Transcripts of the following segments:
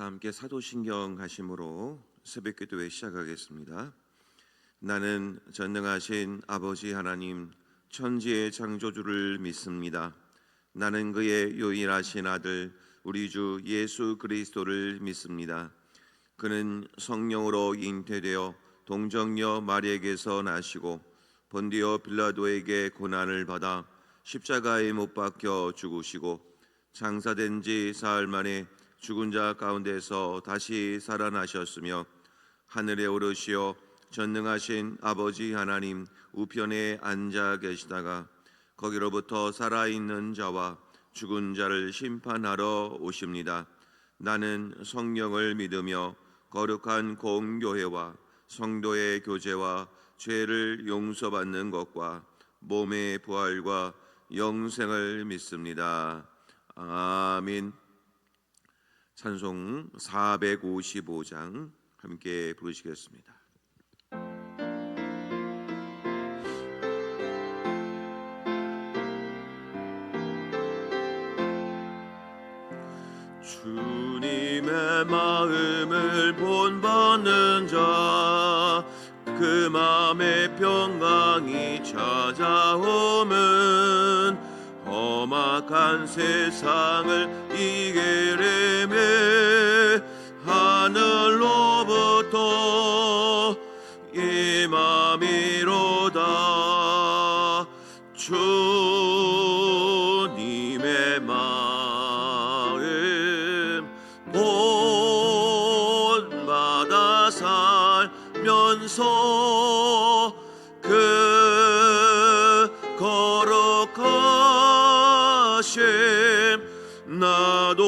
다 함께 사도신경 가심으로 새벽기도회 시작하겠습니다. 나는 전능하신 아버지 하나님 천지의 창조주를 믿습니다. 나는 그의 유일하신 아들 우리 주 예수 그리스도를 믿습니다. 그는 성령으로 잉태되어 동정녀 마리에게서 나시고 본디오 빌라도에게 고난을 받아 십자가에 못 박혀 죽으시고 장사된 지 사흘 만에 죽은 자 가운데서 다시 살아나셨으며 하늘에 오르시어 전능하신 아버지 하나님 우편에 앉아 계시다가 거기로부터 살아있는 자와 죽은 자를 심판하러 오십니다. 나는 성령을 믿으며 거룩한 공교회와 성도의 교제와 죄를 용서받는 것과 몸의 부활과 영생을 믿습니다. 아멘. 찬송 455장 함께 부르시겠습니다. 주님의 마음을 본받는 자 그 마음의 평강이 찾아오면 험악한 세상을 이기려면 하늘로부터 임함이로다. 주님의 마음 본받아 살면서 그 거룩하심 나도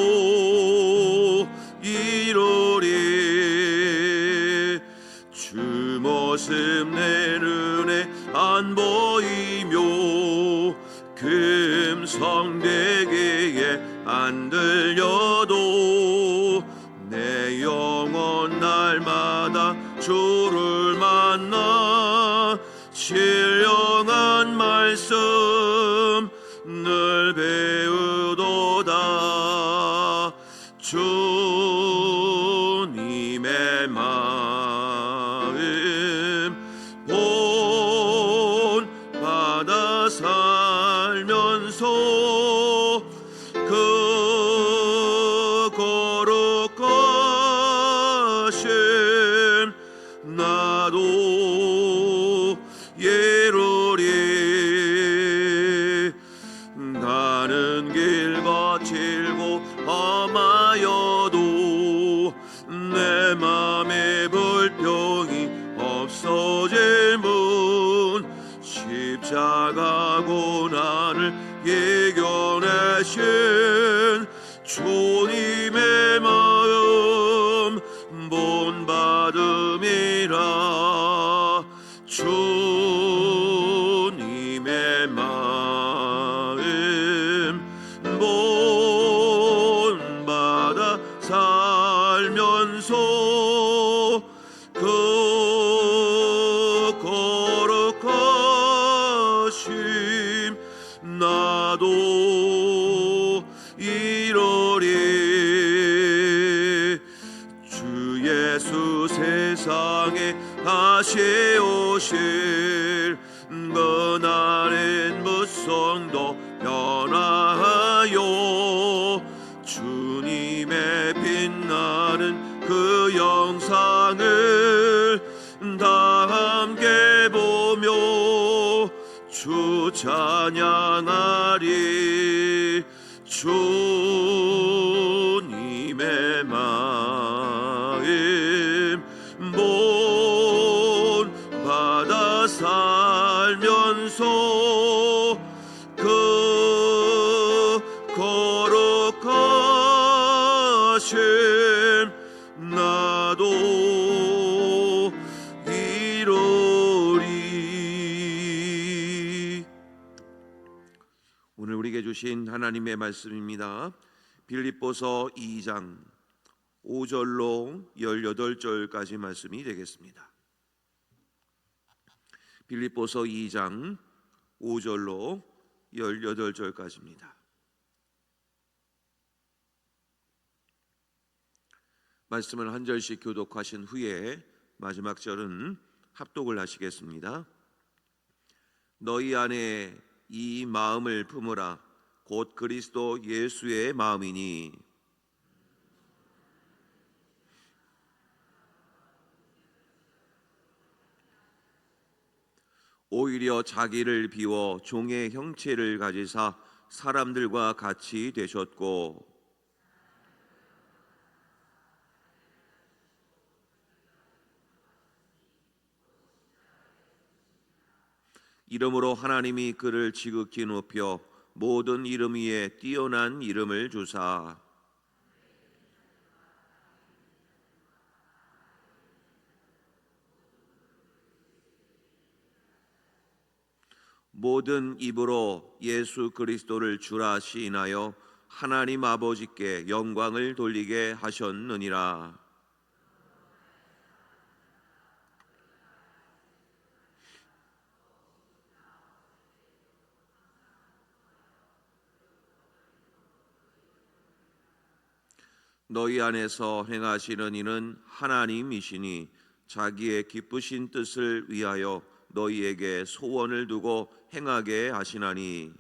이루리. 주 모습 내 눈에 안 보이며 금성대기에 안 들려도 내 영혼 날마다 주를 만나 신령한 말씀 늘 배우도다. 주님의 마음 본받아 살면서 그 거룩하심 나도 이루리. 가는 길 거칠고 험하여도 내 맘에 불평이 없어질 문 십자가 고난을 이겨내신 주님의 마음 본받음이라. 주님의 마음 본받아 살면서 그 거룩하심 나도 이루리. 주 예수 세상에 다시 오실 그날엔 무성도 변화하여 주님의 빛나는 그 영상을 다 함께 보며 주 찬양하리. 주님의 마음 본받아 살면서 그 거룩하심 나도 이루리. 오늘 우리에게 주신 하나님의 말씀입니다. 빌립보서 2장 5절로 18절까지 말씀이 되겠습니다. 빌립보서 2장 5절로 18절까지입니다. 말씀을 한 절씩 교독하신 후에 마지막 절은 합독을 하시겠습니다. 너희 안에 이 마음을 품으라. 곧 그리스도 예수의 마음이니 오히려 자기를 비워 종의 형체를 가지사 사람들과 같이 되셨고 이름으로 하나님이 그를 지극히 높여 모든 이름 위에 뛰어난 이름을 주사 모든 입으로 예수 그리스도를 주라 시인하여 하나님 아버지께 영광을 돌리게 하셨느니라. 너희 안에서 행하시는 이는 하나님이시니 자기의 기쁘신 뜻을 위하여 너희에게 소원을 두고 행하게 하시나니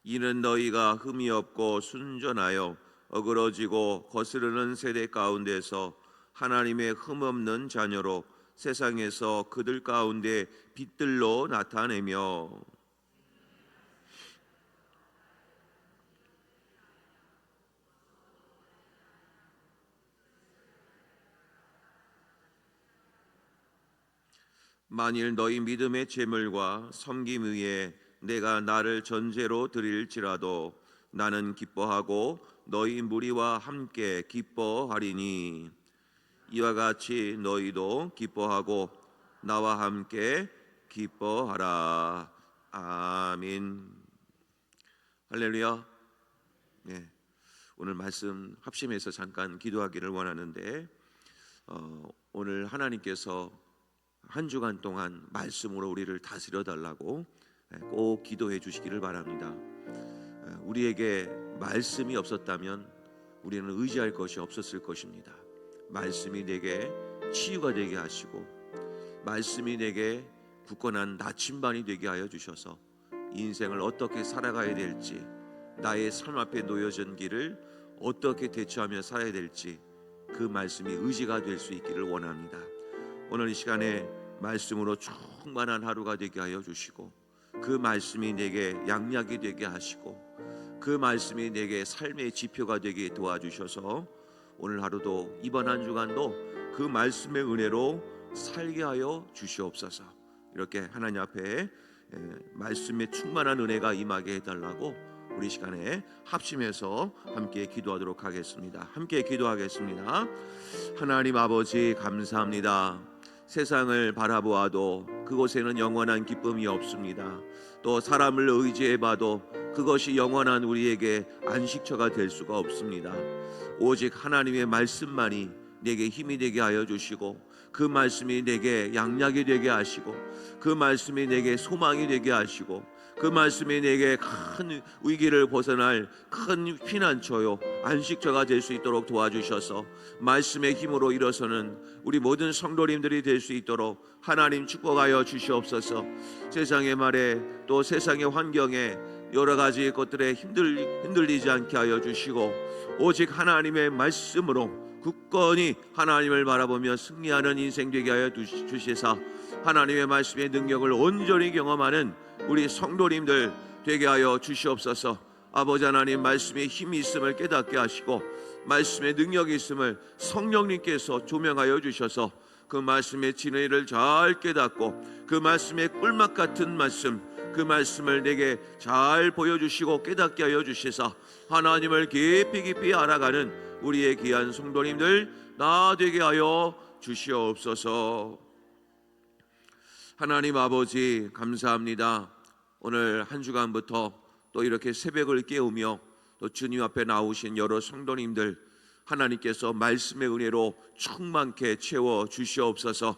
이는 너희가 흠이 없고 순전하여 어그러지고 거스르는 세대 가운데서 하나님의 흠 없는 자녀로 세상에서 그들 가운데 빛들로 나타내며 만일 너희 믿음의 제물과 섬김 위에 내가 나를 전제로 드릴지라도 나는 기뻐하고 너희 무리와 함께 기뻐하리니 이와 같이 너희도 기뻐하고 나와 함께 기뻐하라. 아멘. 할렐루야. 네, 오늘 말씀 합심해서 잠깐 기도하기를 원하는데 오늘 하나님께서 한 주간 동안 말씀으로 우리를 다스려 달라고 꼭 기도해 주시기를 바랍니다. 우리에게 말씀이 없었다면 우리는 의지할 것이 없었을 것입니다. 말씀이 내게 치유가 되게 하시고 말씀이 내게 굳건한 나침반이 되게 하여 주셔서 인생을 어떻게 살아가야 될지, 나의 삶 앞에 놓여진 길을 어떻게 대처하며 살아야 될지 그 말씀이 의지가 될 수 있기를 원합니다. 오늘 이 시간에 말씀으로 충만한 하루가 되게 하여 주시고 그 말씀이 내게 양약이 되게 하시고 그 말씀이 내게 삶의 지표가 되게 도와주셔서 오늘 하루도 이번 한 주간도 그 말씀의 은혜로 살게 하여 주시옵소서. 이렇게 하나님 앞에 말씀의 충만한 은혜가 임하게 해달라고 우리 시간에 합심해서 함께 기도하도록 하겠습니다. 함께 기도하겠습니다. 하나님 아버지 감사합니다. 세상을 바라보아도 그곳에는 영원한 기쁨이 없습니다. 또 사람을 의지해봐도 그것이 영원한 우리에게 안식처가 될 수가 없습니다. 오직 하나님의 말씀만이 내게 힘이 되게 하여 주시고 그 말씀이 내게 양약이 되게 하시고 그 말씀이 내게 소망이 되게 하시고 그 말씀이 내게 큰 위기를 벗어날 큰 피난처요 안식처가 될 수 있도록 도와주셔서 말씀의 힘으로 일어서는 우리 모든 성도님들이 될 수 있도록 하나님 축복하여 주시옵소서. 세상의 말에 또 세상의 환경에 여러 가지 것들에 흔들리지 않게 하여 주시고 오직 하나님의 말씀으로 굳건히 하나님을 바라보며 승리하는 인생 되게 하여 주시사 하나님의 말씀의 능력을 온전히 경험하는 우리 성도님들 되게 하여 주시옵소서. 아버지 하나님 말씀에 힘이 있음을 깨닫게 하시고 말씀에 능력이 있음을 성령님께서 조명하여 주셔서 그 말씀의 진리를 잘 깨닫고 그 말씀의 꿀맛 같은 말씀 그 말씀을 내게 잘 보여주시고 깨닫게 하여 주시사 하나님을 깊이 알아가는 우리의 귀한 성도님들 나 되게 하여 주시옵소서. 하나님 아버지 감사합니다. 오늘 한 주간부터 또 이렇게 새벽을 깨우며 또 주님 앞에 나오신 여러 성도님들 하나님께서 말씀의 은혜로 충만케 채워 주시옵소서.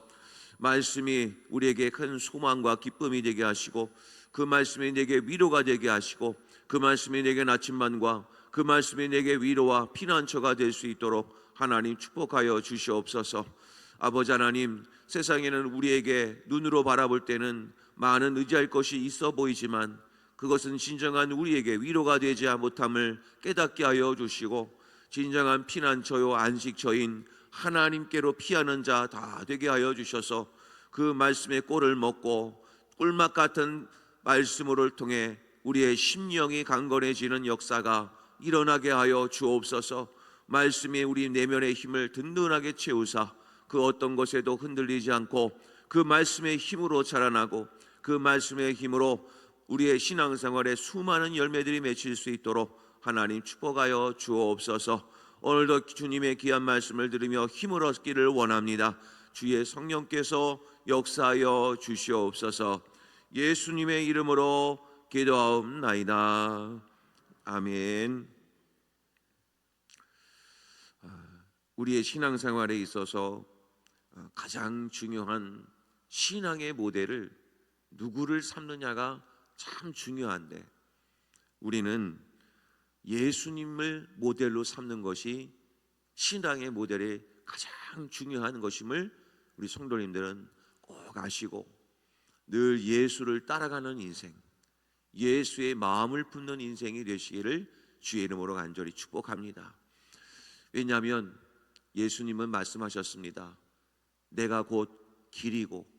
말씀이 우리에게 큰 소망과 기쁨이 되게 하시고 그 말씀이 내게 위로가 되게 하시고 그 말씀이 내게 나침반과 그 말씀이 내게 위로와 피난처가 될 수 있도록 하나님 축복하여 주시옵소서. 아버지 하나님, 세상에는 우리에게 눈으로 바라볼 때는 많은 의지할 것이 있어 보이지만 그것은 진정한 우리에게 위로가 되지 못함을 깨닫게 하여 주시고, 진정한 피난처요 안식처인 하나님께로 피하는 자 다 되게 하여 주셔서 그 말씀의 꼴을 먹고 꿀맛 같은 말씀을 통해 우리의 심령이 강건해지는 역사가 일어나게 하여 주옵소서. 말씀이 우리 내면의 힘을 든든하게 채우사 그 어떤 것에도 흔들리지 않고 그 말씀의 힘으로 자라나고 그 말씀의 힘으로 우리의 신앙생활에 수많은 열매들이 맺힐 수 있도록 하나님 축복하여 주옵소서. 오늘도 주님의 귀한 말씀을 들으며 힘을 얻기를 원합니다. 주의 성령께서 역사하여 주시옵소서. 예수님의 이름으로 기도하옵나이다. 아멘. 우리의 신앙생활에 있어서 가장 중요한 신앙의 모델을 누구를 삼느냐가 참 중요한데, 우리는 예수님을 모델로 삼는 것이 신앙의 모델의 가장 중요한 것임을 우리 성도님들은 꼭 아시고, 늘 예수를 따라가는 인생, 예수의 마음을 품는 인생이 되시기를 주의 이름으로 간절히 축복합니다. 왜냐하면 예수님은 말씀하셨습니다. 내가 곧 길이고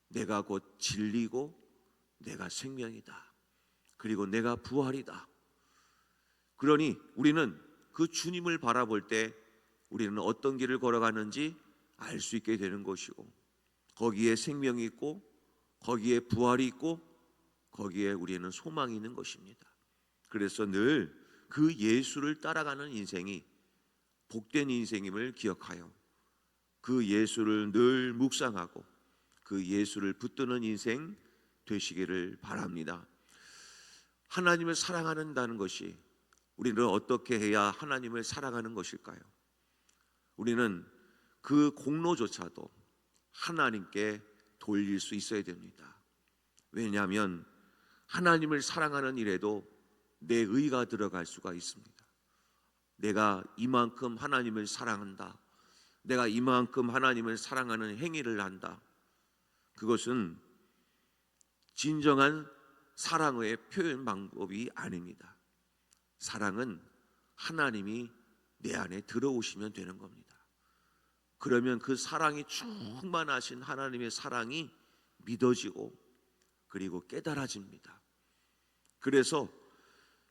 내가 곧 진리고 내가 생명이다. 그리고 내가 부활이다. 그러니 우리는 그 주님을 바라볼 때 우리는 어떤 길을 걸어가는지 알 수 있게 되는 것이고, 거기에 생명이 있고 거기에 부활이 있고 거기에 우리는 소망이 있는 것입니다. 그래서 늘 그 예수를 따라가는 인생이 복된 인생임을 기억하여 그 예수를 늘 묵상하고 그 예수를 붙드는 인생 되시기를 바랍니다. 하나님을 사랑한다는 것이, 우리는 어떻게 해야 하나님을 사랑하는 것일까요? 우리는 그 공로조차도 하나님께 돌릴 수 있어야 됩니다. 왜냐하면 하나님을 사랑하는 일에도 내 의가 들어갈 수가 있습니다. 내가 이만큼 하나님을 사랑한다, 내가 이만큼 하나님을 사랑하는 행위를 한다, 그것은 진정한 사랑의 표현 방법이 아닙니다. 사랑은 하나님이 내 안에 들어오시면 되는 겁니다. 그러면 그 사랑이 충만하신 하나님의 사랑이 믿어지고 그리고 깨달아집니다. 그래서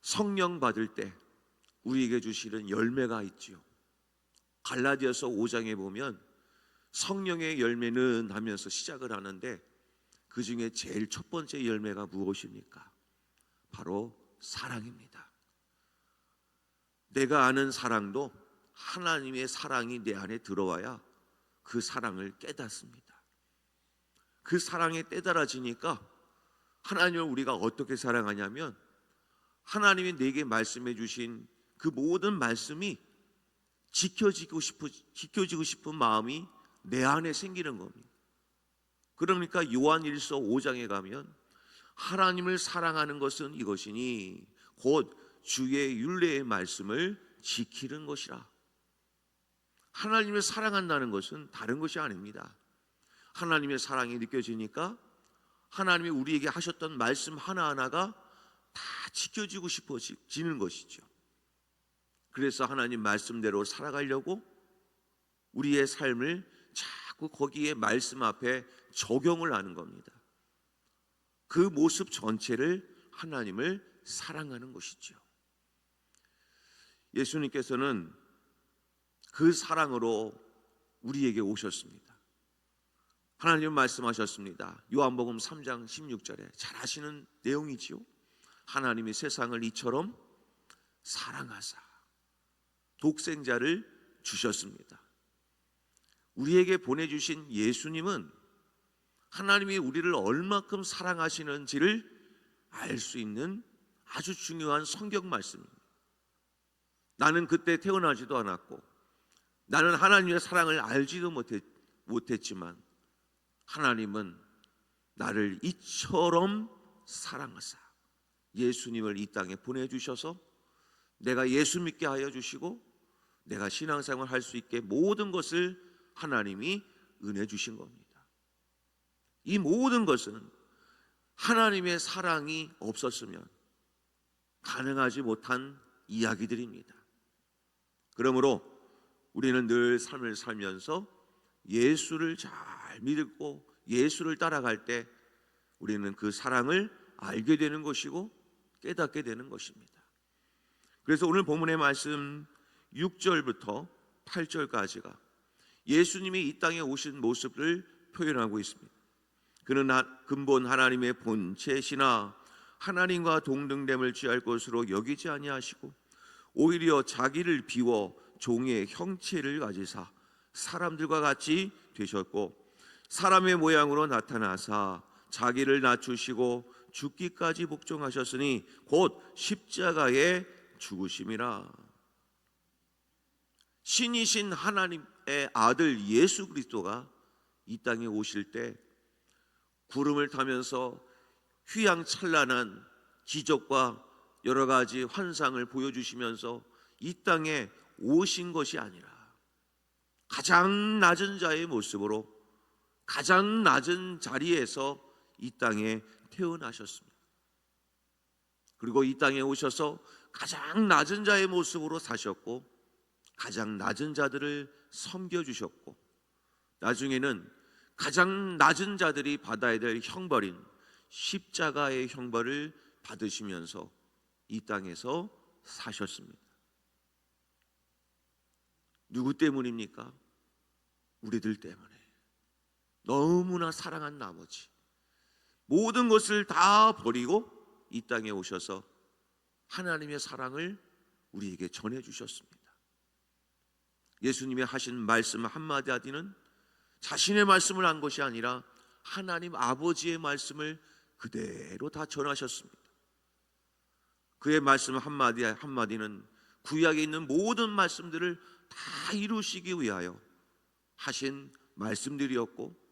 성령 받을 때 우리에게 주시는 열매가 있지요. 갈라디아서 5장에 보면 성령의 열매는 하면서 시작을 하는데, 그 중에 제일 첫 번째 열매가 무엇입니까? 바로 사랑입니다. 내가 아는 사랑도 하나님의 사랑이 내 안에 들어와야 그 사랑을 깨닫습니다. 그 사랑에 깨달아지니까 하나님을 우리가 어떻게 사랑하냐면, 하나님이 내게 말씀해 주신 그 모든 말씀이 지켜지고 싶은 마음이 내 안에 생기는 겁니다. 그러니까 요한일서 5장에 가면 하나님을 사랑하는 것은 이것이니 곧 주의 율례의 말씀을 지키는 것이라. 하나님을 사랑한다는 것은 다른 것이 아닙니다. 하나님의 사랑이 느껴지니까 하나님이 우리에게 하셨던 말씀 하나하나가 다 지켜지고 싶어지는 것이죠. 그래서 하나님 말씀대로 살아가려고 우리의 삶을 자꾸 거기에 말씀 앞에 적용을 하는 겁니다. 그 모습 전체를 하나님을 사랑하는 것이죠. 예수님께서는 그 사랑으로 우리에게 오셨습니다. 하나님 말씀하셨습니다. 요한복음 3장 16절에 잘 아시는 내용이지요. 하나님이 세상을 이처럼 사랑하사 독생자를 주셨습니다. 우리에게 보내주신 예수님은 하나님이 우리를 얼마큼 사랑하시는지를 알 수 있는 아주 중요한 성경 말씀입니다. 나는 그때 태어나지도 않았고 나는 하나님의 사랑을 알지도 못했지만 하나님은 나를 이처럼 사랑하사 예수님을 이 땅에 보내주셔서 내가 예수 믿게 하여 주시고 내가 신앙생활 할 수 있게 모든 것을 하나님이 은혜 주신 겁니다. 이 모든 것은 하나님의 사랑이 없었으면 가능하지 못한 이야기들입니다. 그러므로 우리는 늘 삶을 살면서 예수를 잘 믿고 예수를 따라갈 때 우리는 그 사랑을 알게 되는 것이고 깨닫게 되는 것입니다. 그래서 오늘 본문의 말씀 6절부터 8절까지가 예수님이 이 땅에 오신 모습을 표현하고 있습니다. 그는 근본 하나님의 본체시나 하나님과 동등됨을 취할 것으로 여기지 아니하시고 오히려 자기를 비워 종의 형체를 가지사 사람들과 같이 되셨고 사람의 모양으로 나타나사 자기를 낮추시고 죽기까지 복종하셨으니 곧 십자가에 죽으심이라. 신이신 하나님의 아들 예수 그리스도가 이 땅에 오실 때 구름을 타면서 휘황찬란한 기적과 여러 가지 환상을 보여주시면서 이 땅에 오신 것이 아니라 가장 낮은 자의 모습으로 가장 낮은 자리에서 이 땅에 태어나셨습니다. 그리고 이 땅에 오셔서 가장 낮은 자의 모습으로 사셨고 가장 낮은 자들을 섬겨주셨고 나중에는 가장 낮은 자들이 받아야 될 형벌인 십자가의 형벌을 받으시면서 이 땅에서 사셨습니다. 누구 때문입니까? 우리들 때문에. 너무나 사랑한 나머지 모든 것을 다 버리고 이 땅에 오셔서 하나님의 사랑을 우리에게 전해주셨습니다. 예수님이 하신 말씀 한마디 하디는 자신의 말씀을 한 것이 아니라 하나님 아버지의 말씀을 그대로 다 전하셨습니다. 그의 말씀 한마디 한마디는 구약에 있는 모든 말씀들을 다 이루시기 위하여 하신 말씀들이었고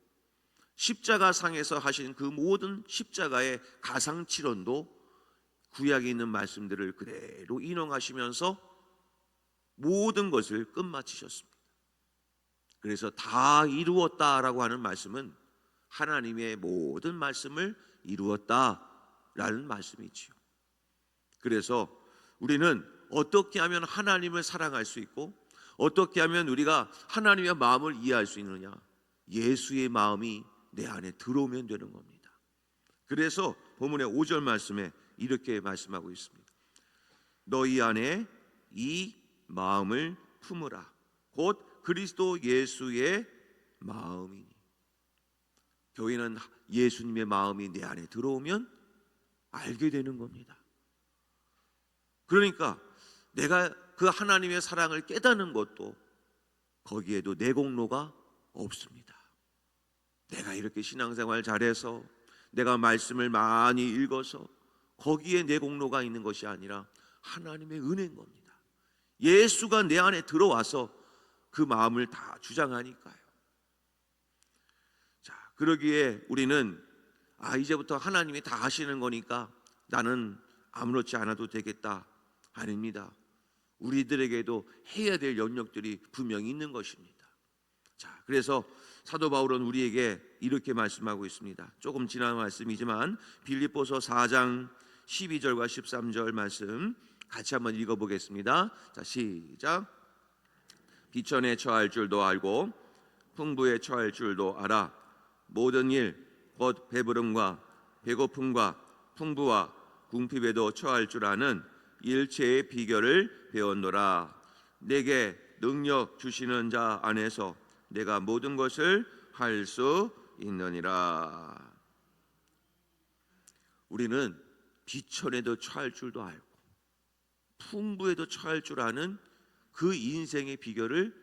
십자가 상에서 하신 그 모든 십자가의 가상칠언도 구약에 있는 말씀들을 그대로 인용하시면서 모든 것을 끝마치셨습니다. 그래서 다 이루었다라고 하는 말씀은 하나님의 모든 말씀을 이루었다라는 말씀이지요. 그래서 우리는 어떻게 하면 하나님을 사랑할 수 있고 어떻게 하면 우리가 하나님의 마음을 이해할 수 있느냐? 예수의 마음이 내 안에 들어오면 되는 겁니다. 그래서 본문의 5절 말씀에 이렇게 말씀하고 있습니다. 너희 안에 이 마음을 품으라. 곧 그리스도 예수의 마음이니. 교회는 예수님의 마음이 내 안에 들어오면 알게 되는 겁니다. 그러니까 내가 그 하나님의 사랑을 깨닫는 것도 거기에도 내 공로가 없습니다. 내가 이렇게 신앙생활 잘해서 내가 말씀을 많이 읽어서 거기에 내 공로가 있는 것이 아니라 하나님의 은혜인 겁니다. 예수가 내 안에 들어와서 그 마음을 다 주장하니까요. 자, 그러기에 우리는 이제부터 하나님이 다 하시는 거니까 나는 아무렇지 않아도 되겠다. 아닙니다. 우리들에게도 해야 될 영역들이 분명히 있는 것입니다. 자, 그래서 사도 바울은 우리에게 이렇게 말씀하고 있습니다. 조금 지난 말씀이지만 빌립보서 4장 12절과 13절 말씀 같이 한번 읽어보겠습니다. 자, 시작. 비천에 처할 줄도 알고 풍부에 처할 줄도 알아. 모든 일 곧 배부름과 배고픔과 풍부와 궁핍에도 처할 줄 아는 일체의 비결을 배웠노라. 내게 능력 주시는 자 안에서 내가 모든 것을 할 수 있느니라. 우리는 비천에도 처할 줄도 알고 풍부에도 처할 줄 아는 그 인생의 비결을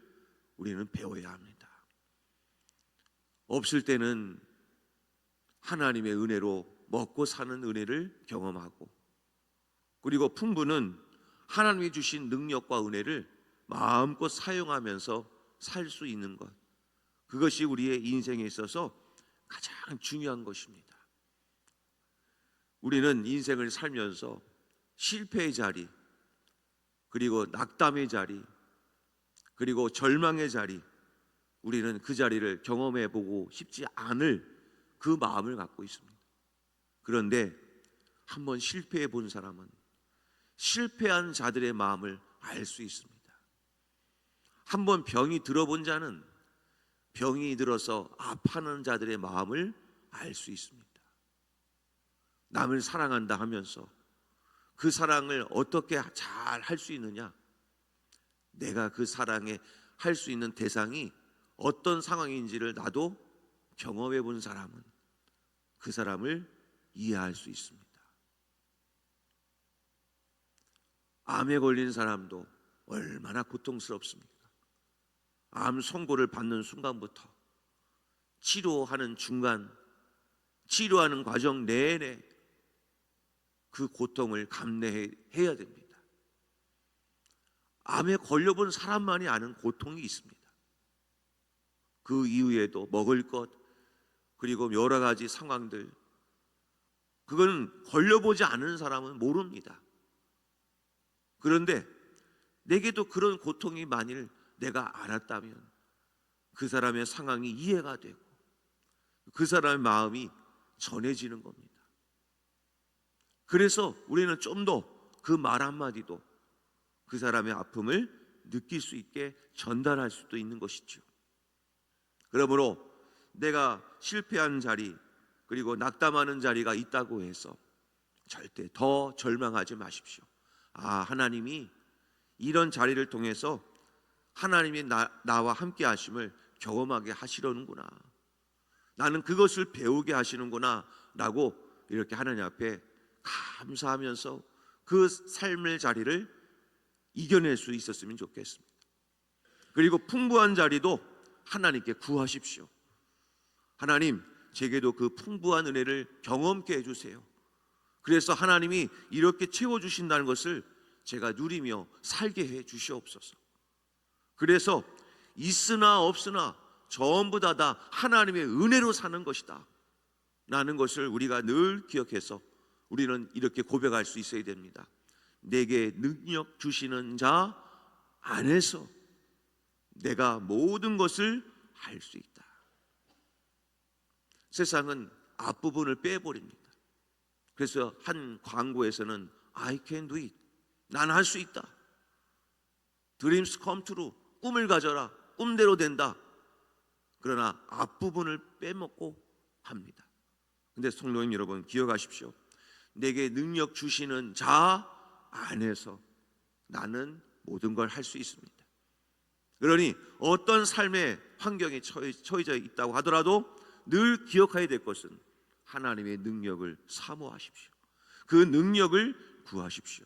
우리는 배워야 합니다. 없을 때는 하나님의 은혜로 먹고 사는 은혜를 경험하고, 그리고 풍부는 하나님이 주신 능력과 은혜를 마음껏 사용하면서 살 수 있는 것, 그것이 우리의 인생에 있어서 가장 중요한 것입니다. 우리는 인생을 살면서 실패의 자리, 그리고 낙담의 자리, 그리고 절망의 자리, 우리는 그 자리를 경험해 보고 싶지 않을 그 마음을 갖고 있습니다. 그런데 한번 실패해 본 사람은 실패한 자들의 마음을 알 수 있습니다. 한번 병이 들어본 자는 병이 들어서 아파하는 자들의 마음을 알 수 있습니다. 남을 사랑한다 하면서 그 사랑을 어떻게 잘 할 수 있느냐? 내가 그 사랑에 할 수 있는 대상이 어떤 상황인지를 나도 경험해 본 사람은 그 사람을 이해할 수 있습니다. 암에 걸린 사람도 얼마나 고통스럽습니까? 암 선고를 받는 순간부터 치료하는 중간, 치료하는 과정 내내 그 고통을 감내해야 됩니다. 암에 걸려본 사람만이 아는 고통이 있습니다. 그 이후에도 먹을 것, 그리고 여러 가지 상황들, 그건 걸려보지 않은 사람은 모릅니다. 그런데 내게도 그런 고통이 만일 내가 알았다면 그 사람의 상황이 이해가 되고 그 사람의 마음이 전해지는 겁니다. 그래서 우리는 좀 더 그 말 한마디도 그 사람의 아픔을 느낄 수 있게 전달할 수도 있는 것이죠. 그러므로 내가 실패한 자리, 그리고 낙담하는 자리가 있다고 해서 절대 더 절망하지 마십시오. 하나님이 이런 자리를 통해서 하나님이 나와 함께 하심을 경험하게 하시려는구나, 나는 그것을 배우게 하시는구나 라고 이렇게 하나님 앞에 감사하면서 그 삶의 자리를 이겨낼 수 있었으면 좋겠습니다. 그리고 풍부한 자리도 하나님께 구하십시오. 하나님, 제게도 그 풍부한 은혜를 경험케 해주세요. 그래서 하나님이 이렇게 채워주신다는 것을 제가 누리며 살게 해 주시옵소서. 그래서 있으나 없으나 전부 다 하나님의 은혜로 사는 것이다 라는 것을 우리가 늘 기억해서 우리는 이렇게 고백할 수 있어야 됩니다. 내게 능력 주시는 자 안에서 내가 모든 것을 할 수 있다. 세상은 앞부분을 빼버립니다. 그래서 한 광고에서는 I can do it, 난 할 수 있다, Dreams come true, 꿈을 가져라, 꿈대로 된다. 그러나 앞부분을 빼먹고 합니다. 근데 성도님 여러분, 기억하십시오. 내게 능력 주시는 자 안에서 나는 모든 걸 할 수 있습니다. 그러니 어떤 삶의 환경에 처해져 있다고 하더라도 늘 기억해야 될 것은 하나님의 능력을 사모하십시오. 그 능력을 구하십시오.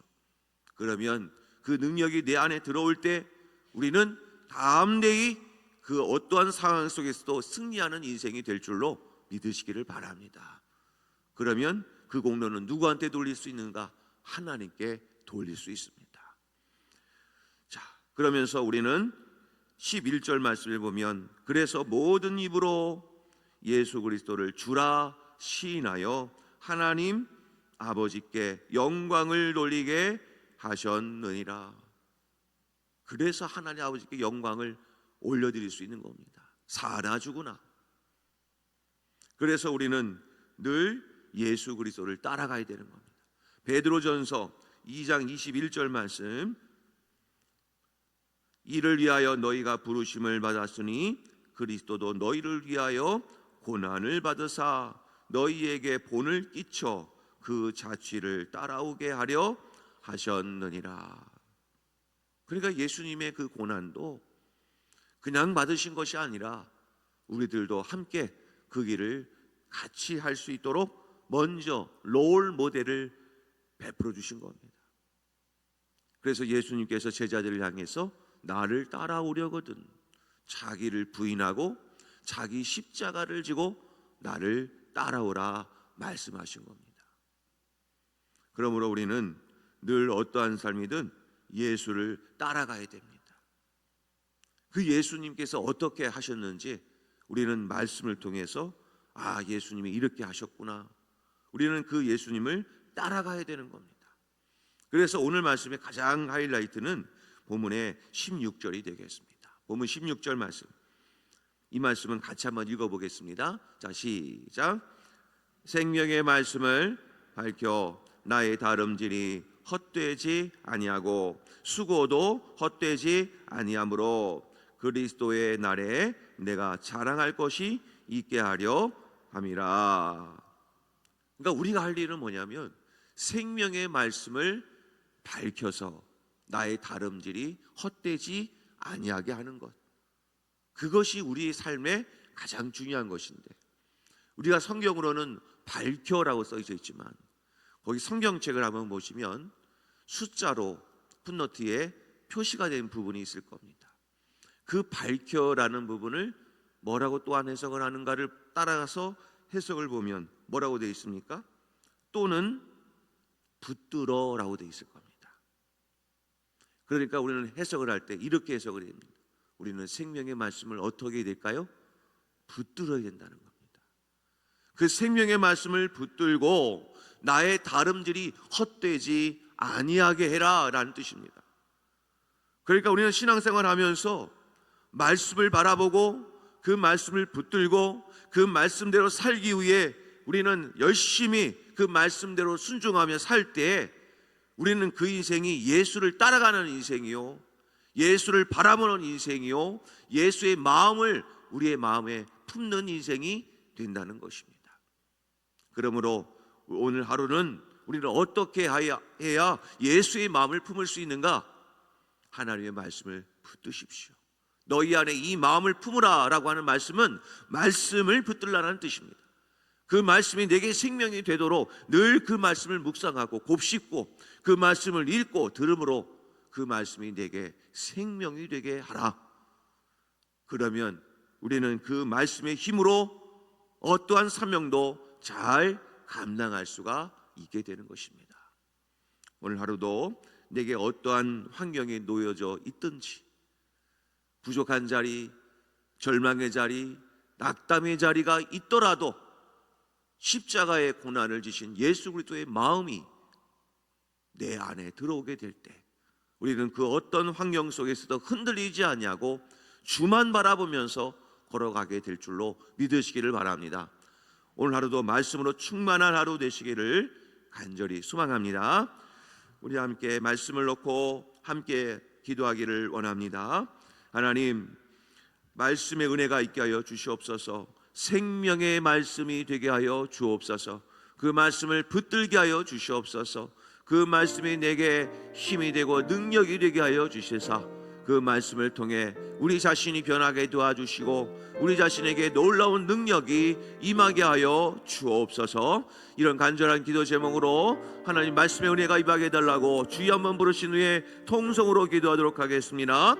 그러면 그 능력이 내 안에 들어올 때 우리는 담대히 그 어떠한 상황 속에서도 승리하는 인생이 될 줄로 믿으시기를 바랍니다. 그러면 그 공로는 누구한테 돌릴 수 있는가? 하나님께 돌릴 수 있습니다. 자, 그러면서 우리는 11절 말씀을 보면 그래서 모든 입으로 예수 그리스도를 주라 시인하여 하나님 아버지께 영광을 돌리게 하셨느니라. 그래서 하나님 아버지께 영광을 올려드릴 수 있는 겁니다. 사나 죽으나. 그래서 우리는 늘 예수 그리스도를 따라가야 되는 겁니다. 베드로전서 2장 21절 말씀, 이를 위하여 너희가 부르심을 받았으니 그리스도도 너희를 위하여 고난을 받으사 너희에게 본을 끼쳐 그 자취를 따라오게 하려 하셨느니라. 그러니까 예수님의 그 고난도 그냥 받으신 것이 아니라 우리들도 함께 그 길을 같이 할 수 있도록 먼저 롤 모델을 베풀어 주신 겁니다. 그래서 예수님께서 제자들을 향해서 나를 따라오려거든 자기를 부인하고 자기 십자가를 지고 나를 따라오라 말씀하신 겁니다. 그러므로 우리는 늘 어떠한 삶이든 예수를 따라가야 됩니다. 그 예수님께서 어떻게 하셨는지 우리는 말씀을 통해서 예수님이 이렇게 하셨구나, 우리는 그 예수님을 따라가야 되는 겁니다. 그래서 오늘 말씀의 가장 하이라이트는 본문의 16절이 되겠습니다. 본문 16절 말씀, 이 말씀은 같이 한번 읽어보겠습니다. 자, 시작. 생명의 말씀을 밝혀 나의 다름질이 헛되지 아니하고 수고도 헛되지 아니하므로 그리스도의 날에 내가 자랑할 것이 있게 하려 함이라. 그러니까 우리가 할 일은 뭐냐면 생명의 말씀을 밝혀서 나의 다름질이 헛되지 아니하게 하는 것, 그것이 우리의 삶의 가장 중요한 것인데, 우리가 성경으로는 밝혀라고 써져 있지만 거기 성경책을 한번 보시면 숫자로 풋노트에 표시가 된 부분이 있을 겁니다. 그 밝혀라는 부분을 뭐라고 또한 해석을 하는가를 따라가서 해석을 보면 뭐라고 되어 있습니까? 또는 붙들어라고 되어 있을 겁니다. 그러니까 우리는 해석을 할 때 이렇게 해석을 해야 됩니다. 우리는 생명의 말씀을 어떻게 해야 될까요? 붙들어야 된다는 겁니다. 그 생명의 말씀을 붙들고 나의 다름질이 헛되지 아니하게 해라 라는 뜻입니다. 그러니까 우리는 신앙생활 하면서 말씀을 바라보고 그 말씀을 붙들고 그 말씀대로 살기 위해 우리는 열심히 그 말씀대로 순종하며 살 때 우리는 그 인생이 예수를 따라가는 인생이요, 예수를 바라보는 인생이요, 예수의 마음을 우리의 마음에 품는 인생이 된다는 것입니다. 그러므로 오늘 하루는 우리는 어떻게 해야 예수의 마음을 품을 수 있는가? 하나님의 말씀을 붙드십시오. 너희 안에 이 마음을 품으라 라고 하는 말씀은 말씀을 붙들라는 뜻입니다. 그 말씀이 내게 생명이 되도록 늘 그 말씀을 묵상하고 곱씹고 그 말씀을 읽고 들음으로 그 말씀이 내게 생명이 되게 하라. 그러면 우리는 그 말씀의 힘으로 어떠한 사명도 잘 감당할 수가 있게 되는 것입니다. 오늘 하루도 내게 어떠한 환경에 놓여져 있든지, 부족한 자리, 절망의 자리, 낙담의 자리가 있더라도 십자가의 고난을 지신 예수 그리스도의 마음이 내 안에 들어오게 될 때 우리는 그 어떤 환경 속에서도 흔들리지 아니하고 주만 바라보면서 걸어가게 될 줄로 믿으시기를 바랍니다. 오늘 하루도 말씀으로 충만한 하루 되시기를 간절히 소망합니다. 우리 함께 말씀을 놓고 함께 기도하기를 원합니다. 하나님, 말씀의 은혜가 있게 하여 주시옵소서. 생명의 말씀이 되게 하여 주옵소서. 그 말씀을 붙들게 하여 주시옵소서. 그 말씀이 내게 힘이 되고 능력이 되게 하여 주시사 그 말씀을 통해 우리 자신이 변하게 도와주시고 우리 자신에게 놀라운 능력이 임하게 하여 주옵소서. 이런 간절한 기도 제목으로 하나님 말씀의 은혜가 임하게 해달라고 주여 한번 부르신 후에 통성으로 기도하도록 하겠습니다.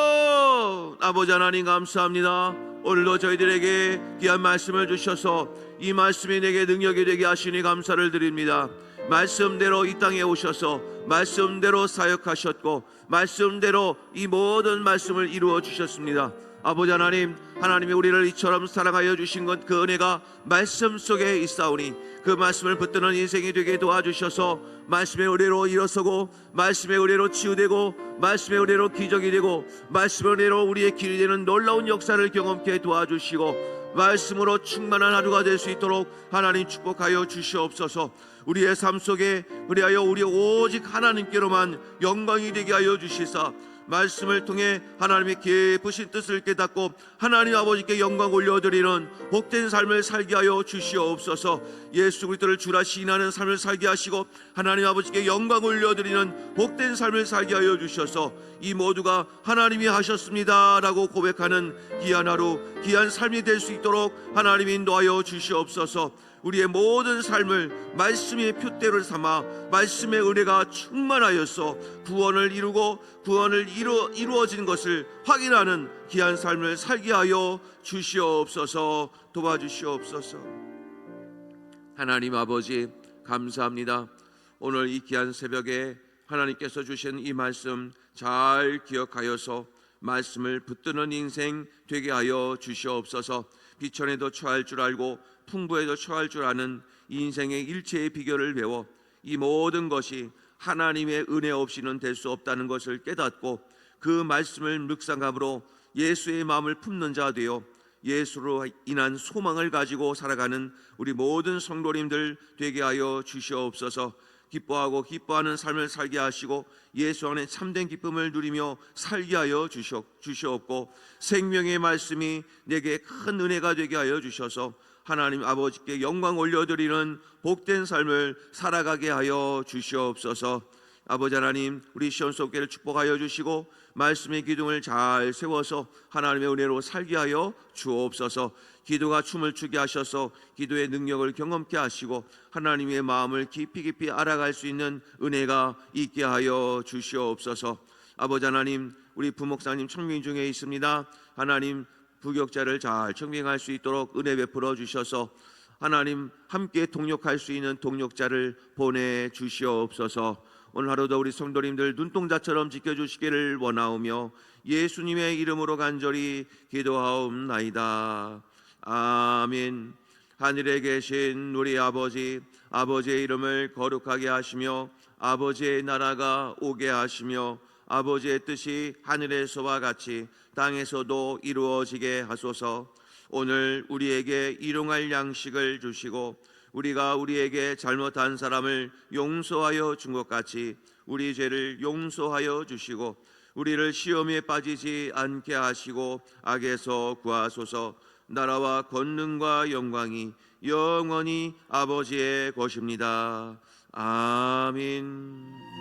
주여, 아버지 하나님 감사합니다. 오늘도 저희들에게 귀한 말씀을 주셔서 이 말씀이 내게 능력이 되게 하시니 감사를 드립니다. 말씀대로 이 땅에 오셔서 말씀대로 사역하셨고 말씀대로 이 모든 말씀을 이루어 주셨습니다. 아버지 하나님, 하나님이 우리를 이처럼 사랑하여 주신 것, 그 은혜가 말씀 속에 있사오니 그 말씀을 붙드는 인생이 되게 도와주셔서 말씀의 은혜로 일어서고 말씀의 은혜로 치유되고 말씀의 은혜로 기적이 되고 말씀의 은혜로 우리의 길이 되는 놀라운 역사를 경험케 도와주시고 말씀으로 충만한 하루가 될 수 있도록 하나님 축복하여 주시옵소서. 우리의 삶 속에 그리하여 우리 오직 하나님께로만 영광이 되게 하여 주시사 말씀을 통해 하나님의 깊으신 뜻을 깨닫고 하나님 아버지께 영광 올려드리는 복된 삶을 살게 하여 주시옵소서. 예수 그리스도를 주라 시인하는 삶을 살게 하시고 하나님 아버지께 영광 올려드리는 복된 삶을 살게 하여 주셔서 이 모두가 하나님이 하셨습니다 라고 고백하는 귀한 하루, 귀한 삶이 될 수 있도록 하나님 인도하여 주시옵소서. 우리의 모든 삶을 말씀의 표대로 삼아 말씀의 은혜가 충만하여서 구원을 이루고 구원을 이루어진 것을 확인하는 귀한 삶을 살게 하여 주시옵소서. 도와주시옵소서. 하나님 아버지 감사합니다. 오늘 이 귀한 새벽에 하나님께서 주신 이 말씀 잘 기억하여서 말씀을 붙드는 인생 되게 하여 주시옵소서. 비천에도 처할 줄 알고 풍부에도 처할 줄 아는 인생의 일체의 비결을 배워 이 모든 것이 하나님의 은혜 없이는 될 수 없다는 것을 깨닫고 그 말씀을 묵상함으로 예수의 마음을 품는 자 되어 예수로 인한 소망을 가지고 살아가는 우리 모든 성도님들 되게 하여 주시옵소서. 기뻐하고 기뻐하는 삶을 살게 하시고 예수 안에 참된 기쁨을 누리며 살게 하여 주시옵고 생명의 말씀이 내게 큰 은혜가 되게 하여 주셔서 하나님 아버지께 영광 올려드리는 복된 삶을 살아가게 하여 주시옵소서. 아버지 하나님, 우리 시온속교회를 축복하여 주시고 말씀의 기둥을 잘 세워서 하나님의 은혜로 살게 하여 주옵소서. 기도가 춤을 추게 하셔서 기도의 능력을 경험케 하시고 하나님의 마음을 깊이 알아갈 수 있는 은혜가 있게 하여 주시옵소서. 아버지 하나님, 우리 부목사님 청빙 중에 있습니다. 하나님, 부격자를 잘 청빙할 수 있도록 은혜 베풀어 주셔서 하나님 함께 동역할 수 있는 동역자를 보내 주시옵소서. 오늘 하루도 우리 성도님들 눈동자처럼 지켜주시기를 원하오며 예수님의 이름으로 간절히 기도하옵나이다. 아멘. 하늘에 계신 우리 아버지, 아버지의 이름을 거룩하게 하시며 아버지의 나라가 오게 하시며 아버지의 뜻이 하늘에서와 같이 땅에서도 이루어지게 하소서. 오늘 우리에게 일용할 양식을 주시고 우리가 우리에게 잘못한 사람을 용서하여 준 것 같이 우리 죄를 용서하여 주시고 우리를 시험에 빠지지 않게 하시고 악에서 구하소서. 나라와 권능과 영광이 영원히 아버지의 것입니다. 아멘.